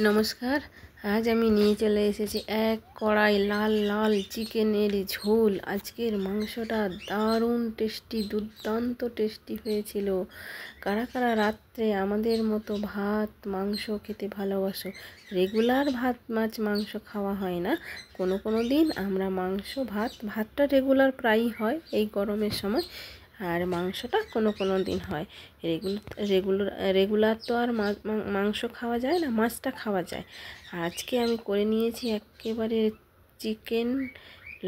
নমস্কার। আজ আমি নিয়ে চলে এসেছি এক কড়াই লাল লাল চিকেনের ঝোল। আজকের মাংসটা দারুণ টেস্টি, দুর্দান্ত টেস্টি হয়েছিল। কারা কারা রাত্রে আমাদের মতো ভাত মাংস খেতে ভালোবাসো? রেগুলার ভাত মাছ মাংস খাওয়া হয় না, কোনো কোনো দিন আমরা মাংস ভাতটা রেগুলার প্রায়ই হয় এই গরমের সময়, আর মাংসটা কোনো কোনো দিন হয়। রেগুলার তো আর মাংস খাওয়া যায় না, মাছটা খাওয়া যায়। আজকে আমি করে নিয়েছি একেবারে চিকেন,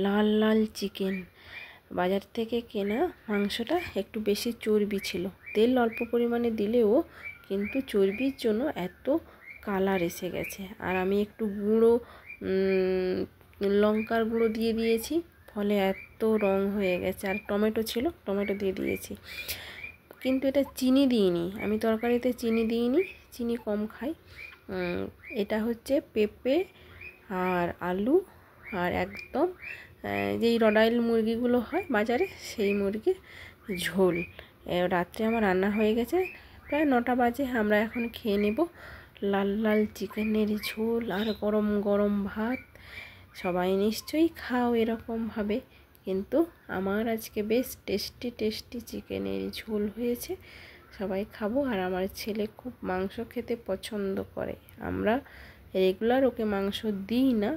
লাল লাল চিকেন। বাজার থেকে কেনা মাংসটা একটু বেশি চর্বি ছিল, তেল অল্প পরিমাণে দিলেও কিন্তু চর্বির জন্য এত কালার এসে গেছে। আর আমি একটু গুঁড়ো লঙ্কার গুঁড়ো দিয়ে দিয়েছি, ফলে এত রং হয়ে গেছে। আর টমেটো ছিল, টমেটো দিয়ে দিয়েছি, কিন্তু এটা চিনি দিইনি। আমি তরকারিতে চিনি দিইনি, চিনি কম খাই। এটা হচ্ছে পেঁপে আর আলু আর একদম যেই রডাইল মুরগিগুলো হয় বাজারে, সেই মুরগির ঝোল। রাত্রে আমার রান্না হয়ে গেছে, প্রায় 9টা বাজে। আমরা এখন খেয়ে নেব লাল লাল চিকেনের ঝোল আর গরম গরম ভাত। সবাই নিশ্চয়ই খাও এরকমভাবে, কিন্তু আমার আজকে বেশ টেস্টি টেস্টি চিকেনের ঝোল হয়েছে। সবাই খাবো। আর আমার ছেলে খুব মাংস খেতে পছন্দ করে। আমরা রেগুলার ওকে মাংস দিই না,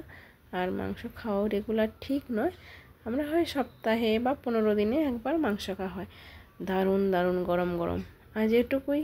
আর মাংস খাওয়াও রেগুলার ঠিক নয়। আমরা হয় সপ্তাহে বা 15 দিনে একবার মাংস খাওয়া হয়। দারুণ দারুণ গরম গরম। আজ এটুকুই।